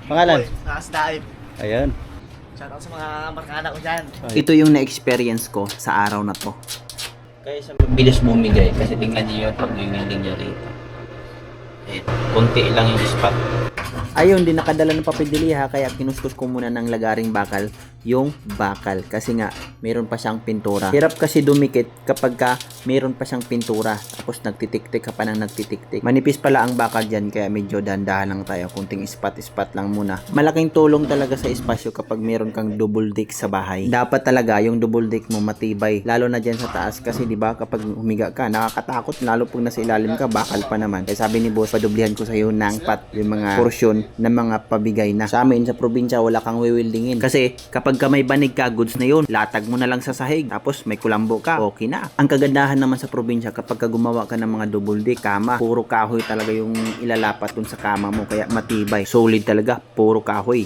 Pangalan? Nakasdaib. Ayan. Shoutout sa mga barkada ko dyan. Ito yung na-experience ko sa araw na to. Kaya sa mabilis bumigay kasi tingnan niyo yung pag-winding niya rito. Eh, konti lang yung spot. Ayun, din nakadala ng papidiliha kaya kinuskus ko muna ng lagaring bakal yung bakal kasi nga meron pa siyang pintura. Hirap kasi dumikit kapag ka meron pa siyang pintura tapos nagtitiktik ka pa ng nagtitiktik. Manipis pala ang bakal dyan kaya medyo dandahan lang tayo, kunting spot lang muna. Malaking tulong talaga sa espasyo kapag meron kang double deck sa bahay. Dapat talaga yung double deck mo matibay lalo na dyan sa taas kasi di ba kapag humiga ka nakakatakot lalo pag nasa ilalim ka bakal pa naman. Kaya sabi ni boss padublihan ko sa iyo ng pat yung mga porsyon na mga pabigay na. Sa amin sa probinsya wala kang wiwildingin kasi kapag ka may banig ka, goods na yun. Latag mo na lang sa sahig. Tapos may kulambo ka. Okay na. Ang kagandahan naman sa probinsya, kapag ka gumawa ka ng mga double deck, kama, puro kahoy talaga yung ilalapat dun sa kama mo. Kaya matibay. Solid talaga. Puro kahoy.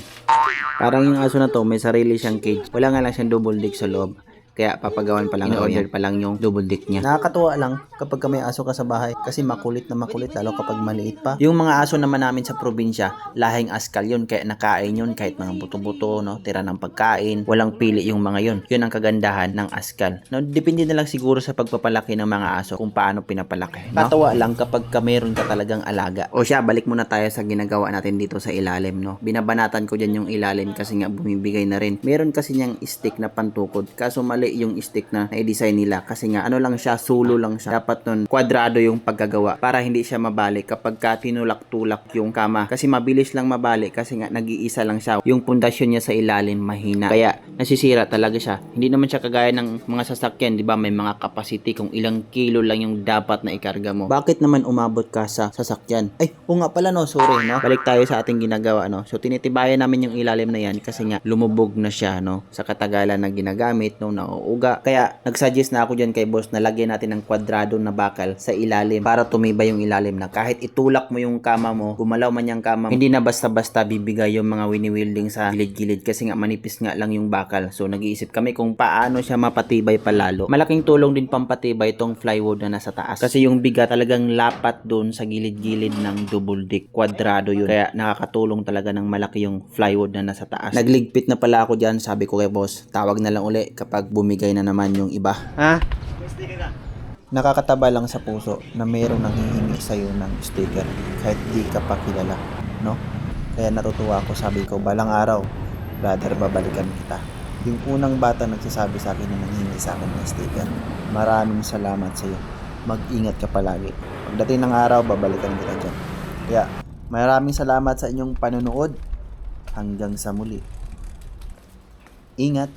Parang yung aso na to, may sarili siyang cage. Wala nga lang siyang double deck sa loob. Kaya papagawan pa lang, in-order pa lang yung double deck niya. Nakakatuwa lang kapag may aso ka sa bahay kasi makulit na makulit lalo kapag maliit pa. Yung mga aso naman namin sa probinsya, lahing askal yun kaya nakain yun kahit mga buto-buto, no, tira ng pagkain, walang pili yung mga yun. Yun ang kagandahan ng askal. No, depende na lang siguro sa pagpapalaki ng mga aso kung paano pinapalaki. No? Katawa lang kapag ka meron ka talagang alaga. O siya, balik muna tayo sa ginagawa natin dito sa ilalim, no. Binabanatan ko dyan yung ilalim kasi nga bumibigay na rin. Meron kasi niyang stick na pantukod kaso mali yung stick na i-design nila kasi nga ano lang siya, sulo lang siya. Dapat nun kwadrado yung paggagawa para hindi siya mabalik kapag ka tinulak-tulak yung kama kasi mabilis lang mabalik kasi nga nag-iisa lang siya. Yung pundasyon niya sa ilalim mahina kaya nasisira talaga siya. Hindi naman siya kagaya ng mga sasakyan, di ba? May mga capacity kung ilang kilo lang yung dapat na ikarga mo. Bakit naman umabot ka sa sasakyan? Ay, o nga pala no, sorry no. Balik tayo sa ating ginagawa no. So tinitibayan namin yung ilalim na yan kasi nga lumubog na siya no sa katagalan na ginagamit no, nauuga. Kaya nagsuggest na ako dyan kay boss na lagyan natin ng kwadrado na bakal sa ilalim para tumibay yung ilalim na kahit itulak mo yung kama mo, gumalaw man yung kama mo, hindi na basta-basta bibigay yung mga wini-wielding sa gilid-gilid kasi nga manipis nga lang yung bakal. So nag-iisip kami kung paano siya mapatibay palalo. Malaking tulong din pampatibay itong plywood na nasa taas kasi yung biga talagang lapat doon sa gilid-gilid ng double deck. Kwadrado yun. Kaya nakakatulong talaga ng malaki yung plywood na nasa taas. Nagligpit na pala ako dyan. Sabi ko kay boss, tawag na lang uli kapag bumigay na naman yung iba. Ha? Nakakataba lang sa puso na mayroong nanghihingi sa'yo ng sticker kahit di ka pa kilala, no? Kaya natutuwa ako, sabi ko, balang araw, brother, babalikan kita. Yung unang bata nagsasabi sa akin na nanghihingi sa akin ng sticker. Maraming salamat sa'yo. Mag-ingat ka palagi. Pagdating ng araw, babalikan kita dyan. Kaya, maraming salamat sa inyong panonood. Hanggang sa muli. Ingat!